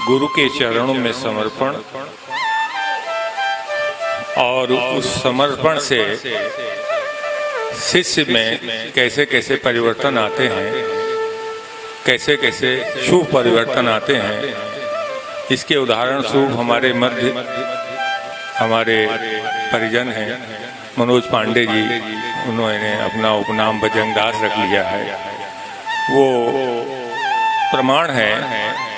गुरु के चरणों में समर्पण और उस समर्पण से शिष्य में कैसे कैसे परिवर्तन आते हैं, कैसे कैसे शुभ परिवर्तन आते हैं, इसके उदाहरण स्वरूप हमारे मध्य हमारे परिजन हैं मनोज पांडे जी। उन्होंने अपना उपनाम बजरंगदास रख लिया है। वो प्रमाण है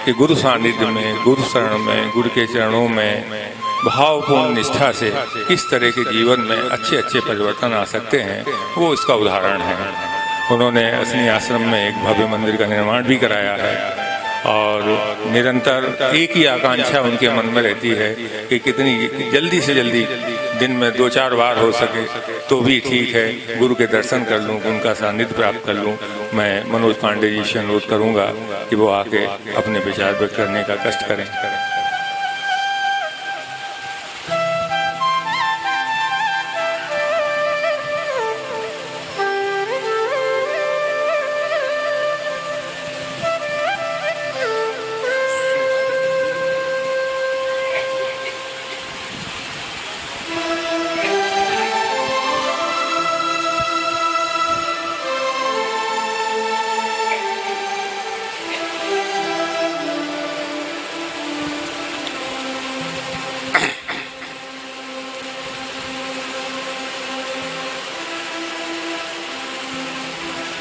कि गुरु सानिध्य में, गुरु शरण में, गुरु के चरणों में भावपूर्ण निष्ठा से किस तरह के जीवन में अच्छे अच्छे परिवर्तन आ सकते हैं, वो इसका उदाहरण है। उन्होंने असनी आश्रम में एक भव्य मंदिर का निर्माण भी कराया है और निरंतर एक ही आकांक्षा उनके मन में रहती है कि कितनी जल्दी से जल्दी दिन में 2-4 बार हो सके तो भी ठीक है, गुरु के दर्शन कर लूँ, उनका सानिध्य प्राप्त कर लूँ। मैं मनोज पांडे जी से अनुरोध करूँगा कि वो आके अपने विचार व्यक्त करने का कष्ट करें।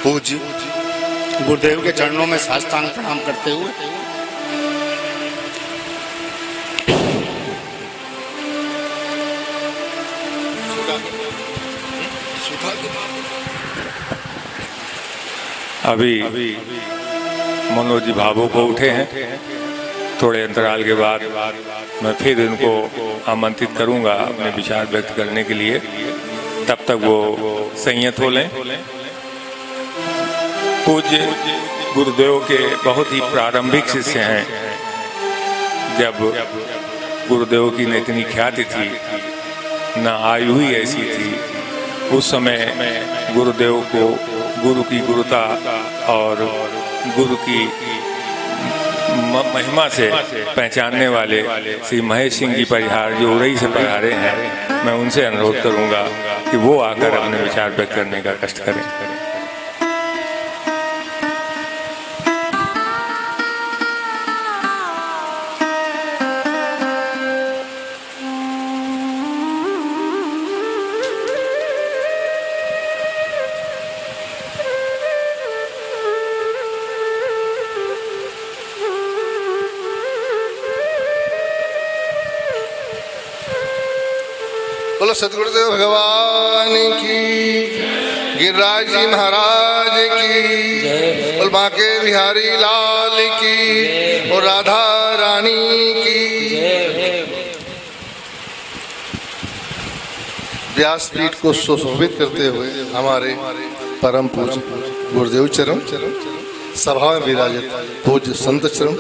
पूज्य गुरुदेव के चरणों में साष्टांग प्रणाम करते हुए अभी मनोज जी भावुक हो उठे हैं। थोड़े अंतराल के बाद मैं फिर इनको आमंत्रित करूंगा अपने विचार व्यक्त करने के लिए। तब तक वो संयत हो लें। पूज्य गुरुदेव के बहुत ही प्रारंभिक शिष्य हैं। जब गुरुदेव की इतनी ख्याति थी, न आयु ही ऐसी थी, उस समय गुरुदेव को गुरु की गुरुता और गुरु की महिमा से पहचानने वाले श्री महेश सिंह जी परिहार जो उरई से पधारे हैं, मैं उनसे अनुरोध करूंगा कि वो आकर अपने विचार व्यक्त करने का कष्ट करें। बोलो सतगुरुदेव भगवान की, गिरिराज जी महाराज की, बोल बांके बिहारी लाल की और राधा रानी की। व्यासपीठ को सुशोभित करते हुए हमारे परम पूज्य गुरुदेव चरण सभा में विराजित पूज्य संत चरण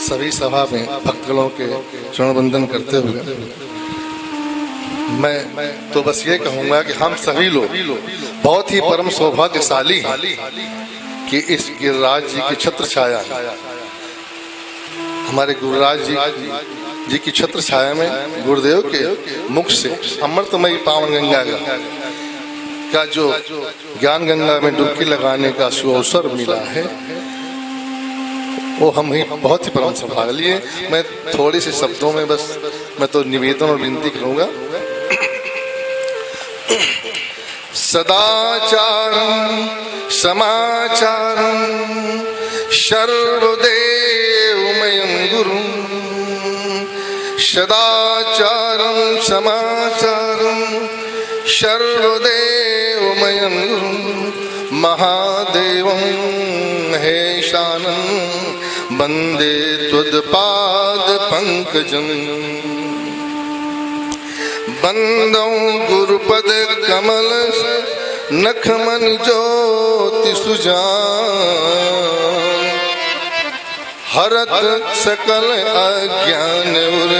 सभी सभा में भक्तगणों के चरण वंदन करते हुए मैं तो बस ये कहूँगा कि हम सभी लोग बहुत ही परम सौभाग्यशाली हैं कि इस गिरिराज जी की छत्र छाया हमारे गुरुराज जी की छत्र छाया में गुरुदेव के मुख से अमृतमयी पावन गंगा का जो ज्ञान गंगा में डुबकी लगाने का सुअवसर मिला है, वो हम ही बहुत ही परम सौभाग्य है। मैं थोड़ी से शब्दों में बस मैं तो निवेदन और विनती करूँगा। सदाचारं समाचारं सर्वदेवमयं गुरुं, सदाचारं समाचारं सर्वदेवमयं गुरुं, महादेवं हेशानं वन्दे त्वत्पादपङ्कजम्। बंदौ गुरुपद कमल नखमन ज्योति सुजान, हरत सकल अज्ञान उर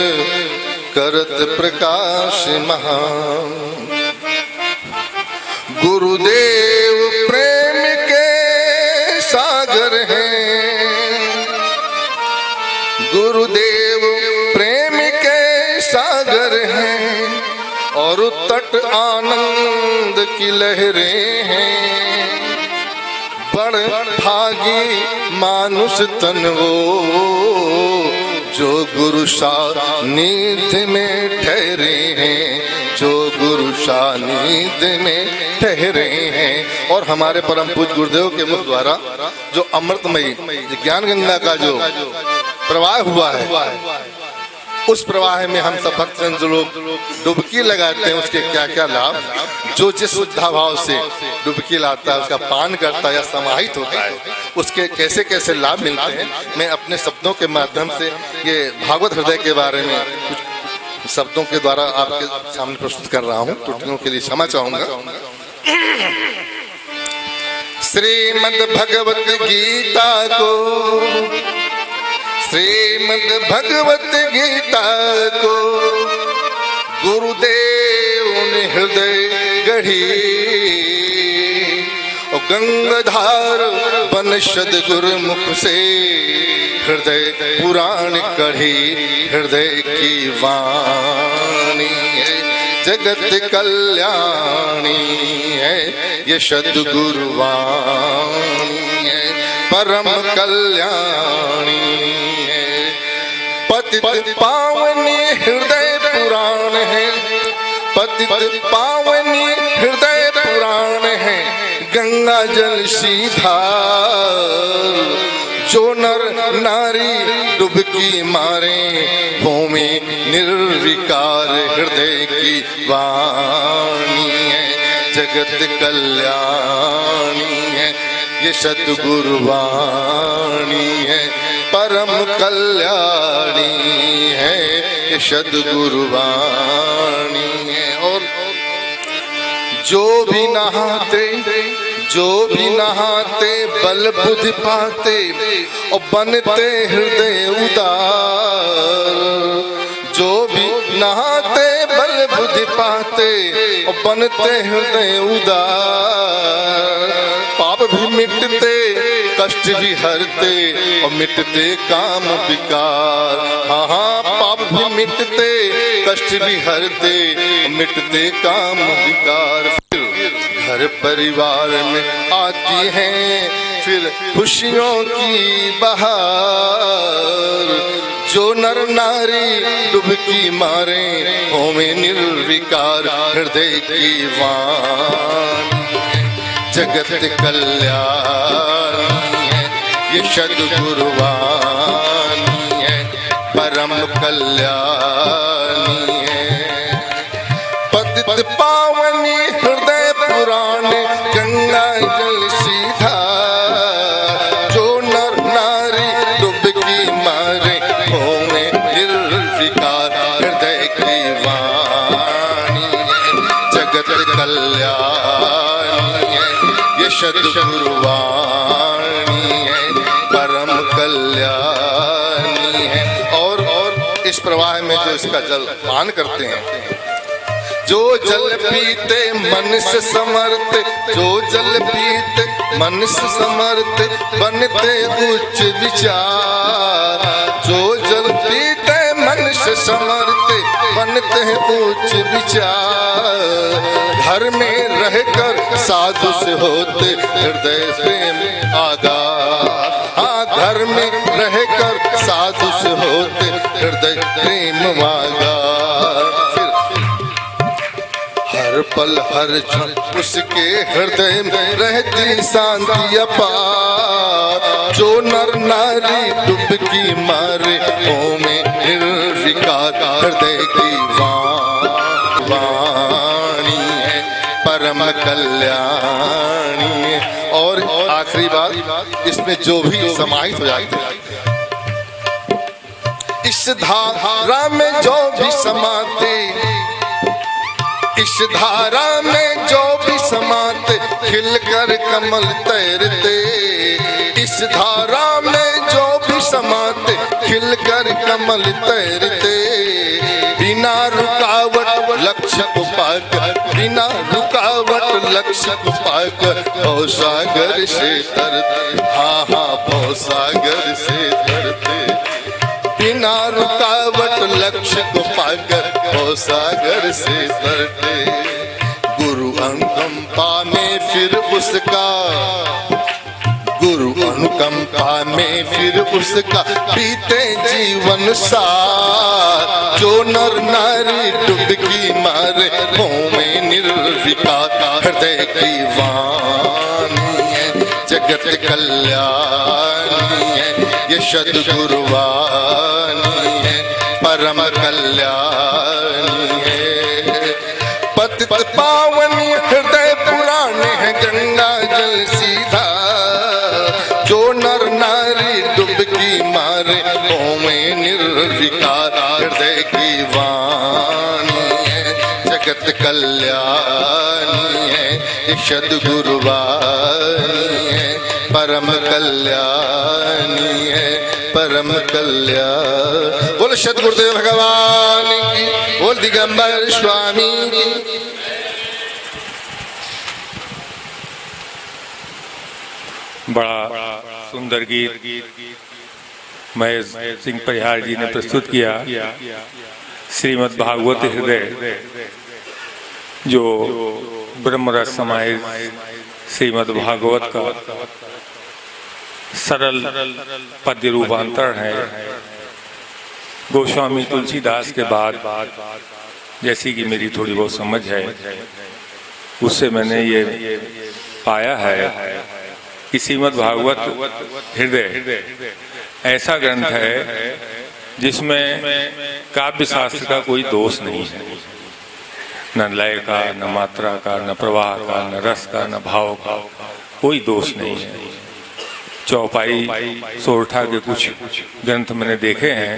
करत प्रकाश महान। गुरुदेव प्रेम के सागर हैं, गुरुदेव प्रेम के सागर हैं और तट आनंद की लहरें हैं। बड़ भागी मानुष तन वो जो गुरु सानिध्य में ठहरे हैं, जो गुरु सानिध्य में ठहरे हैं। और हमारे परम पूज्य गुरुदेव के मुख द्वारा जो अमृतमयी ज्ञान गंगा का जो प्रवाह हुआ है, उस प्रवाह में हम सब भक्तजन जो लोग डुबकी लगाते हैं, उसके क्या क्या लाभ, जो जिस शुद्धा भाव से डुबकी लाता है, उसका पान करता है या समाहित होता है, उसके कैसे कैसे लाभ मिलते हैं, मैं अपने शब्दों के माध्यम से ये भागवत हृदय के बारे में कुछ शब्दों के द्वारा आपके सामने प्रस्तुत कर रहा हूँ। त्रुटियों के लिए क्षमा चाहूंगा। श्रीमद् भगवत गीता को, श्रीमद् भगवत गीता को गुरुदेव ने हृदय गढ़ी, और गंगाधार बन सद्गुरुमुख से हृदय पुराण कढ़ी। हृदय की वाणी है जगत कल्याणी है, ये सद्गुरु वाणी है परम कल्याणी। पतित पावनी हृदय पुराण है, पतित पावनी हृदय पुराण है, गंगा जल सीधा जो नर नारी डुबकी मारे होमे निर्विकार। हृदय की वाणी है जगत कल्याणी है, ये सद्गुरु वाणी है परम कल्याणी है, ये सद्गुरु वाणी है। और जो भी नहाते, जो भी नहाते बल बुद्धि पाते और बनते हृदय उदार। जो भी नहाते बल बुद्धि पाते और बनते हृदय उदार। पाप भी मिटते कष्ट भी हरते और मिटते काम विकार। हाँ हाँ, पाप भी मिटते कष्ट भी हरते और मिटते काम विकार। घर परिवार में आती हैं फिर खुशियों की बहार। जो नर नारी डुबकी मारे होमे निर्विकार। हृदय की वाणी जगत कल्याणी है, ये सद्गुरु वाणी है परम कल्याणी है। पतित पावनी हृदय पुराण गंगा जल सीधा। जो नर नारी डुबकी मारे होमे निर्विकार। हृदय की वाणी है जगत कल्याणी है, ये सद्गुरु वाणी है परम कल्याणी है। और इस प्रवाह में जो इसका जल पान करते हैं, जो जल पीते मन से समर्थ, जो जल पीते मन से समर्थ बनते उच्च विचार। जो जल पीते मन से समर्थ बनते हैं उच्च विचार। घर में रहकर साधु से होते हृदय प्रेम आगार। हाँ, घर में रहकर साधु से होते हृदय प्रेम आगार। हर पल हर क्षण उसके हृदय में रहती शांति अपार। जो नर नारी डुबकी मारे होमे निर्विकार। हृदय की वाणी है परम कल्याणी है। और आखिरी बात, इसमें जो भी समाहित हो जाते हैं, इस धारा में जो भी समाते, इस धारा में जो भी समाते खिलकर कमल तैरते। इस धारा में जो भी समाते खिलकर कमल तैरते। बिना रुकावट लक्ष्य को पाकर, बिना रुकावट लक्ष्य को पाकर भव सागर से तरते। हाँ हाँ, भव सागर से तरते। ना रुकावट, लक्ष्य को पाकर हो सागर से तरते। गुरु अनुकंपा में फिर उसका, गुरु अनुकंपा में फिर उसका बीते जीवन सार। जो नर नारी डुबकी मारे हो में निर्विकार, हृदय की वाणी है जगत कल्याणी है, ये सद्गुरु वाणी है परम कल्याणी है। पतित पावनी हृदय पुराने है गंगा जल सीधा। जो नर नारी डुबकी मारे होमे निर्विकार, हृदय की वाणी है जगत कल्याणी है, ये सद्गुरु वाणी है परम कल्याणी है परम कल्याण। बोल सद्गुरुदेव भगवान की, बोल दिगंबर स्वामी की। बड़ा सुंदर गीत महेश सिंह परिहार जी ने प्रस्तुत किया। श्रीमद् भागवत हृदय जो ब्रह्मरस समाहित श्रीमद् भागवत का सरल पद्य रूपांतरण है। गोस्वामी तुलसीदास के बाद जैसी कि मेरी थोड़ी बहुत समझ है, उससे मैंने ये पाया है कि श्रीमद् भागवत हृदय ऐसा ग्रंथ है जिसमें काव्य शास्त्र का कोई दोष नहीं है, न लय का, न मात्रा का, न प्रवाह का, न रस का, न भाव का, कोई दोष नहीं है। चौपाई सोरठा के कुछ ग्रंथ मैंने देखे हैं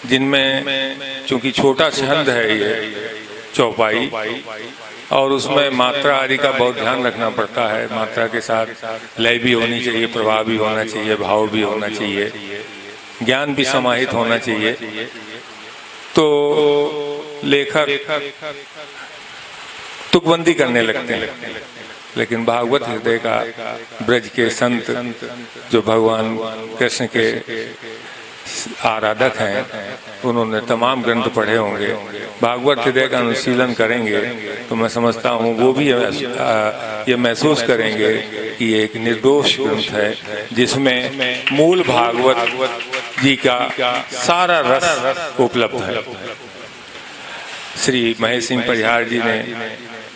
जिनमें चूंकि छोटा छंद है ये चौपाई, और उसमें मात्रा आदि का बहुत ध्यान रखना पड़ता है। मात्रा के साथ लय भी होनी चाहिए, प्रवाह भी होना चाहिए, भाव भी होना चाहिए, ज्ञान भी समाहित होना चाहिए। तो लेखक तुकबंदी करने लगते हैं, लेकिन भागवत हृदय का ब्रज के संत जो भगवान कृष्ण के आराधक हैं, उन्होंने तमाम ग्रंथ पढ़े होंगे, भागवत हृदय का अनुशीलन करेंगे तो मैं समझता हूँ वो भी ये महसूस करेंगे कि ये एक निर्दोष ग्रंथ है जिसमें मूल भागवत जी का सारा रस उपलब्ध है। श्री महेश सिंह परिहार जी ने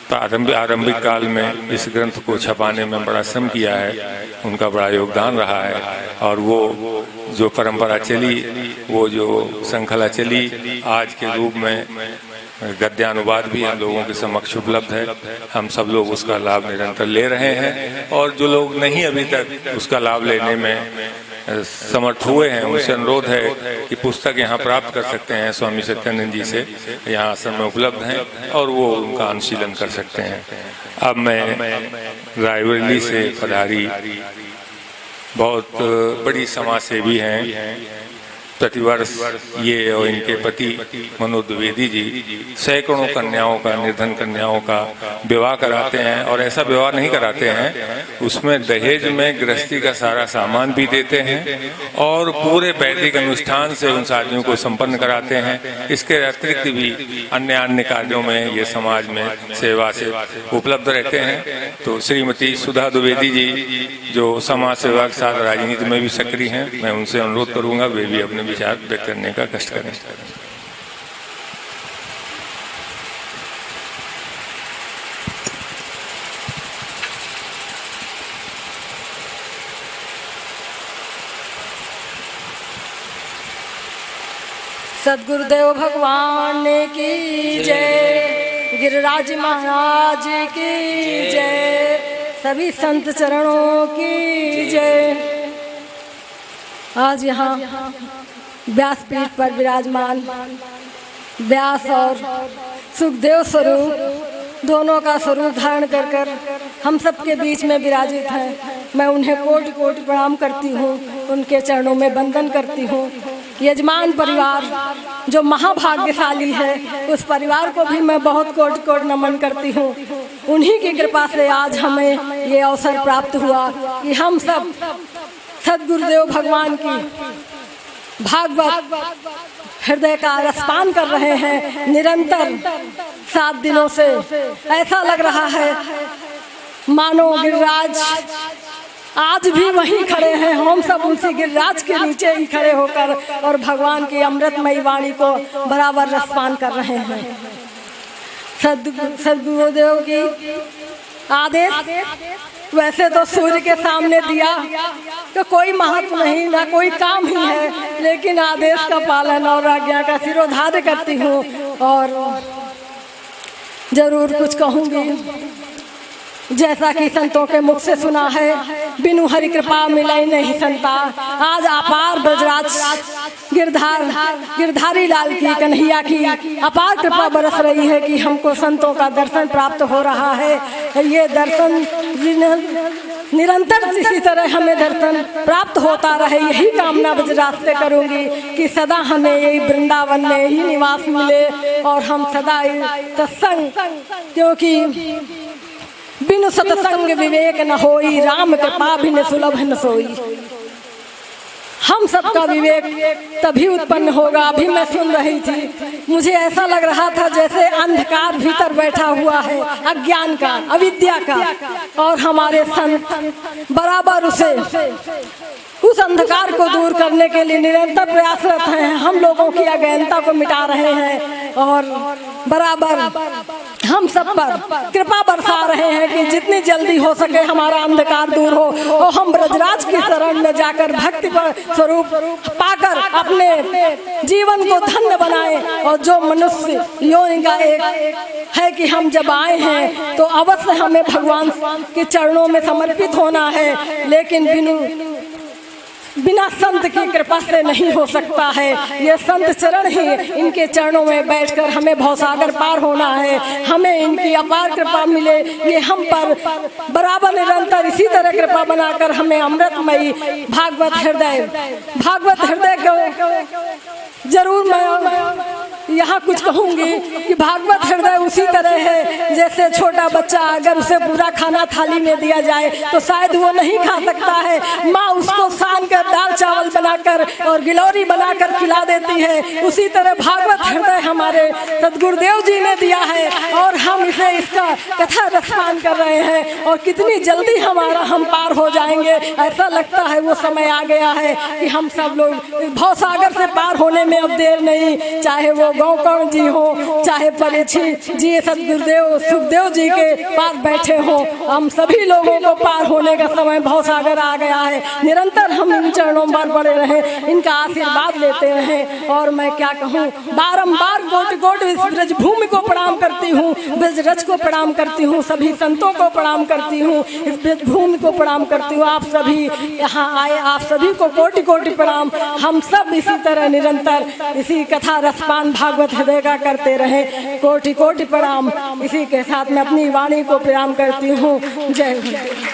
आरंभिक काल में इस ग्रंथ को छपाने में बड़ा श्रम किया है, उनका बड़ा योगदान रहा है। और वो जो परंपरा चली, वो जो श्रृंखला चली, आज के रूप में गद्यानुवाद भी हम लोगों के समक्ष उपलब्ध है। हम सब लोग उसका लाभ निरंतर ले रहे हैं, और जो लोग नहीं अभी तक उसका लाभ लेने में समर्थ हुए हैं, उनसे अनुरोध है कि पुस्तक यहाँ प्राप्त कर सकते हैं स्वामी सत्यानंद जी से, यहाँ आश्रम में उपलब्ध हैं और वो उनका अनुशीलन कर सकते हैं। अब मैं रायबरेली से पधारी बहुत बड़ी समाज सेवी हैं, प्रतिवर्ष ये और इनके पति मनोज द्विवेदी जी सैकड़ों कन्याओं का, निर्धन कन्याओं का विवाह कराते हैं। और ऐसा विवाह नहीं कराते हैं, उसमें दहेज में गृहस्थी का सारा सामान भी देते हैं और पूरे वैदिक अनुष्ठान से उन शादियों को संपन्न कराते हैं। इसके अतिरिक्त भी अन्य कार्यों में ये समाज में सेवा से उपलब्ध रहते हैं। तो श्रीमती सुधा द्विवेदी जी जो समाज सेवा के साथ राजनीति में भी सक्रिय हैं, मैं उनसे अनुरोध करूंगा वे भी अपने विचार व्यक्त करने का कष्ट करें। सद्गुरुदेव भगवान की जय, गिरिराज महाराज की जय, सभी संत चरणों की जय। आज यहाँ व्यासपीठ पर विराजमान व्यास और सुखदेव स्वरूप दोनों का स्वरूप धारण कर कर हम सबके बीच में विराजित हैं। मैं उन्हें कोटि कोटि प्रणाम करती हूँ, उनके चरणों में वंदन करती हूँ। यजमान परिवार जो महाभाग्यशाली है, उस परिवार को भी मैं बहुत कोटि कोटि नमन करती हूँ। उन्हीं की कृपा से आज हमें ये अवसर प्राप्त हुआ कि हम सब सद्गुरुदेव भगवान की भागवत हृदय का रसपान कर रहे हैं निरंतर 7 दिनों से। ऐसा लग रहा है मानो गिरिराज आज भी वहीं खड़े हैं, हम सब उसी गिरिराज के नीचे ही खड़े होकर और भगवान की अमृतमयी वाणी को बराबर रसपान कर रहे हैं। सद्गुरुदेव की आदेश वैसे तो सूर्य के सामने दिया तो कोई महत्व नहीं, ना कोई काम ही है, लेकिन आदेश का पालन और आज्ञा का सिरोधार्य करती हूँ और जरूर कुछ कहूँगी। जैसा कि संतों के मुख से सुना है, बिनु हरि कृपा मिले नहीं संता। आज अपार ब्रजराज गिरधारी लाल की कन्हैया की अपार कृपा बरस रही है कि हमको संतों का दर्शन प्राप्त हो रहा है। ये दर्शन निरंतर इसी तरह हमें दर्शन प्राप्त होता रहे, यही कामना ब्रजराज से करूंगी कि सदा हमें यही वृंदावन में ही निवास मिले और हम सदा सत्संग, क्योंकि बिनु सत्संग विवेक न होई, राम कृपा बिन सुलभ न सोई। हम सबका विवेक तभी उत्पन्न होगा। अभी मैं सुन रही थी, मुझे ऐसा लग रहा था जैसे अंधकार भीतर बैठा हुआ है, अज्ञान का, अविद्या का, और हमारे संत बराबर उस अंधकार को दूर करने के लिए निरंतर प्रयासरत हैं। हम लोगों की अज्ञानता को मिटा रहे हैं और बराबर हम सब पर कृपा बरसा रहे हैं कि जितनी जल्दी हो सके हमारा अंधकार दूर हो और हम ब्रजराज की शरण में जाकर भक्ति स्वरूप पाकर अपने जीवन को धन्य बनाएं। और जो मनुष्य योनि का एक है कि हम जब आए हैं तो अवश्य हमें भगवान के चरणों में समर्पित होना है, लेकिन बिना संत की कृपा से नहीं हो सकता है। ये संत चरण ही, इनके चरणों में बैठकर हमें भवसागर पार होना है। हमें इनकी अपार कृपा मिले, ये हम पर बराबर निरंतर इसी तरह कृपा बनाकर हमें अमृतमयी भागवत हृदय को जरूर मैं यहाँ कुछ कहूँगी कि भागवत हृदय उसी तरह है जैसे छोटा बच्चा अगर उसे पूरा खाना थाली में दिया जाए तो शायद वो नहीं खा सकता है। माँ उसको सान कर दाल चावल बनाकर और गिलौरी बनाकर खिला देती है। उसी तरह भागवत हृदय हमारे सद्गुरुदेव जी ने दिया है और हम इसका कथा रसपान कर रहे हैं और कितनी जल्दी हम पार हो जाएंगे। ऐसा लगता है वो समय आ गया है कि हम सब लोग भवसागर से पार होने में अब देर नहीं। चाहे वो गौकर्ण जी हो, चाहे परीक्षित जी, सद्गुरुदेव सुखदेव जी के पास बैठे हो, हम सभी लोगों को पार होने का समय भवसागर आ गया है। निरंतर हम इन चरणों पर पड़े रहे, इनका आशीर्वाद लेते रहे। और मैं क्या कहूँ, बारंबार कोटि ब्रज भूमि को प्रणाम करती हूँ, ब्रजरज को प्रणाम करती हूँ, सभी संतों को प्रणाम करती हूँ, इस ब्रज भूमि को प्रणाम करती हूँ। आप सभी यहाँ आए, आप सभी को कोटि कोटि प्रणाम। हम सब इसी तरह निरंतर इसी कथा रसपान भागवत हृदय का करते रहे। कोटि कोटि प्रणाम। इसी के साथ मैं अपनी वाणी को प्रणाम करती हूँ। जय गुरुदेव।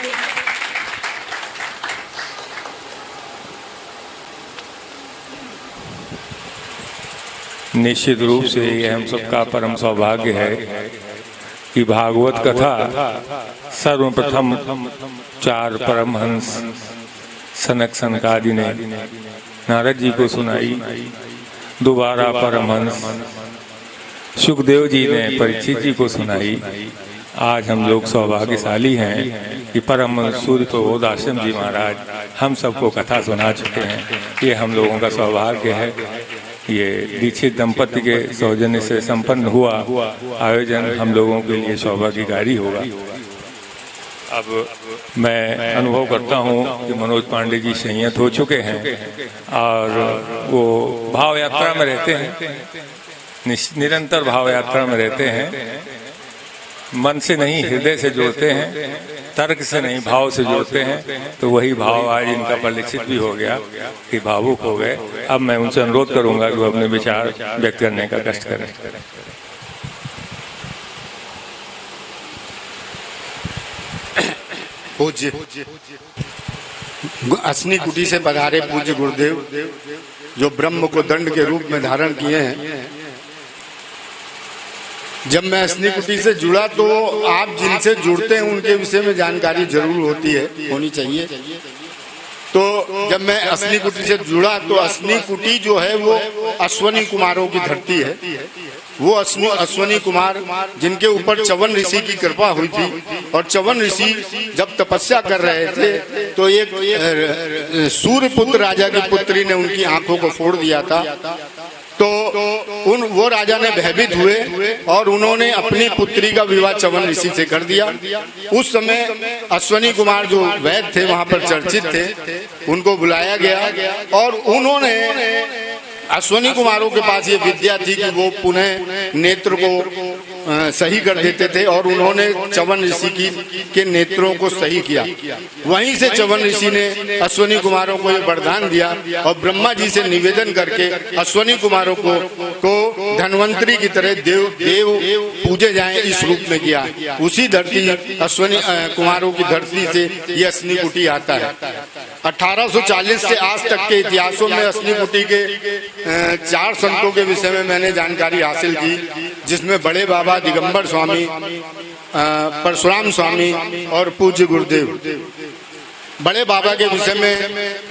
निश्चित रूप से ये हम सबका परम सौभाग्य है कि भागवत कथा सर्वप्रथम 4 परमहंस सनक सनकादि ने नारद जी को सुनाई, दोबारा परमहंस सुखदेव जी ने परीक्षित जी को सुनाई। आज हम लोग सौभाग्यशाली हैं कि परमहंस सूर्य प्रबोध आश्रम जी महाराज हम सबको कथा सुना चुके हैं। ये हम लोगों का सौभाग्य है। ये दीक्षित दंपति के सौजन्य से संपन्न हुआ आयोजन हम लोगों के लिए सौभाग्यकारी होगा। अब मैं अनुभव करता हूँ कि मनोज पांडे जी संयत हो चुके हैं और वो भाव यात्रा में रहते हैं, निरंतर भाव यात्रा में रहते हैं। मन से नहीं, हृदय से जोड़ते हैं, तर्क से नहीं, भाव से जोड़ते हैं। तो वही भाव आज इनका परिलक्षित भी हो गया कि भावुक हो गए। अब मैं उनसे अनुरोध करूंगा कि वो अपने विचार व्यक्त करने का कष्ट करें। पूज्य असनी कुटी से पधारे पूज्य गुरुदेव, जो ब्रह्म को दंड के रूप में धारण किए हैं। जब मैं असनी कुटी से जुड़ा तो आप जिनसे जुड़ते हैं उनके विषय में जानकारी जरूर होती है, होनी चाहिए। तो जब मैं असनी कुटी से जुड़ा तो असनी कुटी जो है वो अश्वनी कुमारों की धरती है। वो अश्वनी कुमार जिनके ऊपर च्यवन ऋषि की कृपा हुई थी, और च्यवन ऋषि जब तपस्या कर रहे थे तो एक सूर्यपुत्र राजा की पुत्री ने उनकी आंखों को फोड़ दिया था। तो वो राजा ने भयभीत हुए और उन्होंने अपनी पुत्री का विवाह च्यवन ऋषि से कर दिया। उस समय अश्वनी कुमार जो वैद्य थे वहां पर चर्चित थे, उनको बुलाया गया और उन्होंने अश्वनी कुमारों के पास ये विद्या थी कि वो पुनः नेत्र को सही कर देते थे, और उन्होंने च्यवन ऋषि के नेत्रों को सही किया। वहीं से च्यवन ऋषि ने अश्वनी कुमारों को ये वरदान दिया और ब्रह्मा जी से निवेदन करके अश्वनी कुमारों को धन्वंतरी की तरह देव पूजे जाएं इस रूप में किया। उसी धरती अश्वनी कुमारों की धरती से ये असनी कुटी आता है। 1840 से आज तक के इतिहासों में असनी कुटी के 4 संतों के विषय में मैंने जानकारी हासिल की, जिसमें बड़े बाबा दिगंबर स्वामी, परशुराम स्वामी और पूज्य गुरुदेव। बड़े बाबा के विषय में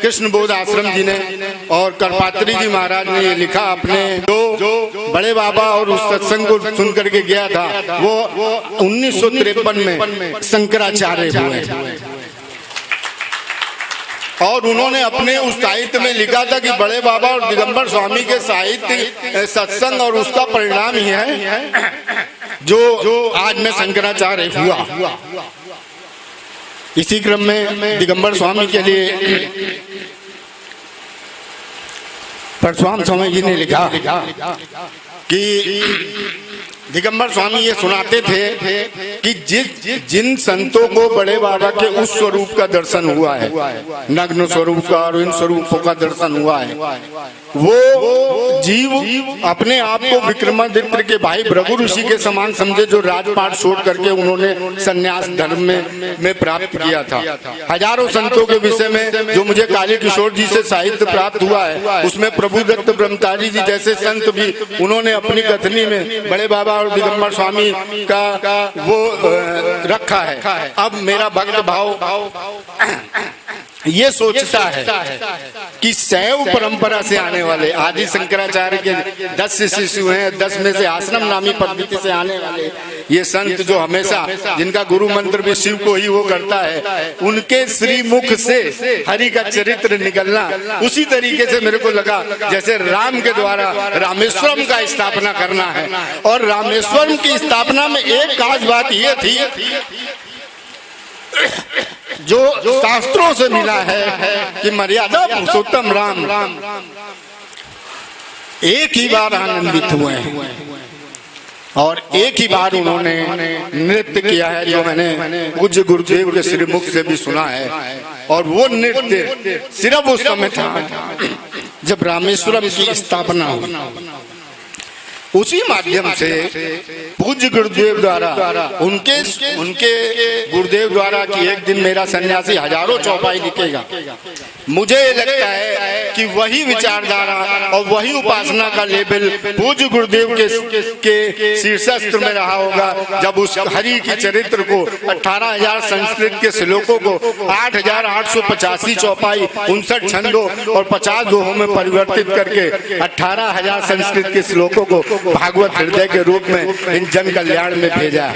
कृष्ण बोध आश्रम जी ने और करपात्री जी महाराज ने ये लिखा अपने, जो बड़े बाबा और उस सत्संग को सुन करके गया था वो 1953 में शंकराचार्य हुए, और उन्होंने अपने उस साहित्य में लिखा था कि बड़े बाबा और दिगंबर स्वामी के साहित्य सत्संग और उसका परिणाम ही है जो आज में शंकराचार्य हुआ। इसी क्रम में दिगंबर स्वामी के लिए परशुराम स्वामी जी ने लिखा कि दिगंबर स्वामी ये सुनाते थे कि जिन संतों को बड़े बाबा के उस स्वरूप का दर्शन हुआ है, नग्न स्वरूप का और इन स्वरूपों का दर्शन हुआ है, वो जीव अपने आप को विक्रमादित्य के भाई भृगु ऋषि के समान समझे, जो राजपाट छोड़ करके उन्होंने संन्यास धर्म में प्राप्त किया था। हजारों संतों के विषय में जो मुझे काली किशोर जी से साहित्य प्राप्त हुआ है, उसमें प्रभुदत्त ब्रह्मचारी जी जैसे संत भी उन्होंने अपनी कथनी में बड़े बाबा और दिगंबर स्वामी का वो रखा है। अब मेरा भक्त भाव ये सोचता है कि शैव परंपरा से आने वाले आदि शंकराचार्य के 10 शिष्य हैं, 10 में से आश्रम नामी पद्धति से आने वाले ये संत जो हमेशा जिनका गुरु मंत्र भी शिव को ही वो करता है, उनके श्रीमुख से हरि का चरित्र निकलना उसी तरीके से मेरे को लगा जैसे राम के द्वारा रामेश्वरम का स्थापना करना है। और रामेश्वरम की स्थापना में एक खास बात ये थी जो शास्त्रों से मिला है कि मर्यादा पुरुषोत्तम राम एक ही बार आनंदित हुए हैं और एक ही बार उन्होंने नृत्य किया है, जो मैंने पूज्य गुरुदेव के श्रीमुख से भी सुना है। और वो नृत्य सिर्फ उस समय था जब रामेश्वरम की स्थापना हुई। उसी माध्यम से पूज्य गुरुदेव द्वारा उनके गुरुदेव द्वारा कि एक दिन मेरा सन्यासी हजारों चौपाई लिखेगा, मुझे लगता है कि वही विचारधारा और वही उपासना का लेवल पूज्य गुरुदेव के शीर्षस्त्र में रहा होगा, जब उस हरि के चरित्र को 18,000 संस्कृत के श्लोकों को 8,885 चौपाई 59 छंदों और 50 दोहों में परिवर्तित करके 18,000 संस्कृत के श्लोकों को भागवत हृदय के रूप में इन जन कल्याण में भेजा।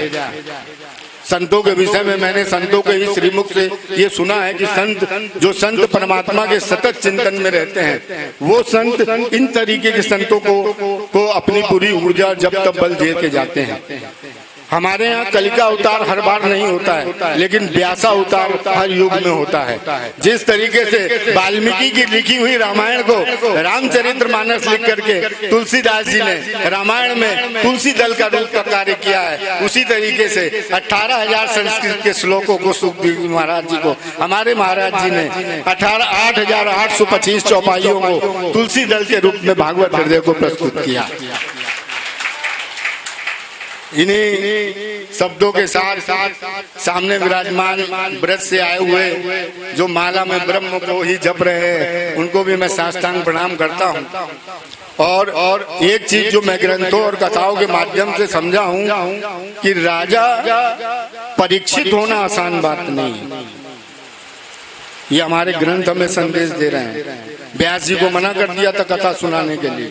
संतों के विषय में मैंने संतों के ही श्रीमुख से ये सुना है कि संत परमात्मा के सतत चिंतन में रहते हैं, वो संत इन तरीके के संतों को अपनी पूरी ऊर्जा जब तब बल दे के जाते हैं। हमारे यहाँ कलिका अवतार हर बार नहीं होता है, लेकिन व्यासा अवतार हर युग में होता है। जिस तरीके से वाल्मीकि की लिखी हुई रामायण को रामचरितमानस लिख करके तुलसीदास जी ने रामायण में तुलसी दल का रूप का कार्य किया है, उसी तरीके से 18,000 संस्कृत के श्लोकों को सुखदेव महाराज जी को हमारे महाराज जी ने 8,825 चौपाइयों को तुलसी दल के रूप में भागवत हृदय को प्रस्तुत किया। इन्हीं शब्दों के साथ सामने विराजमान व्रत से आए हुए जो माला में ब्रह्म को ही जप रहे हैं, उनको भी मैं साष्टांग प्रणाम करता हूँ। और एक चीज जो मैं ग्रंथों और कथाओं के माध्यम से समझा हूँ कि राजा परीक्षित होना आसान बात नहीं है। ये हमारे ग्रंथ हमें संदेश दे रहे हैं। व्यास जी को मना कर दिया था कथा सुनाने के लिए।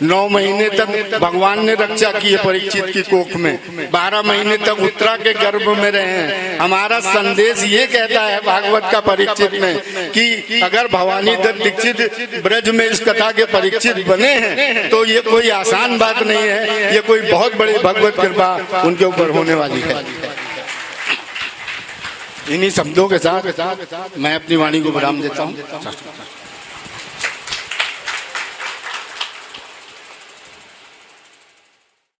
9 महीने तक भगवान ने रक्षा की है परीक्षित की कोख में, 12 महीने तक उत्तरा के गर्भ में रहे हैं। हमारा संदेश ये कहता है भागवत का परीक्षित में कि अगर भवानी दत्त दीक्षित ब्रज में इस कथा के परीक्षित बने हैं तो ये कोई आसान बात नहीं है, ये कोई बहुत बड़ी भगवत कृपा उनके ऊपर होने वाली है। इन्हीं शब्दों के साथ मैं अपनी वाणी को विराम देता हूँ।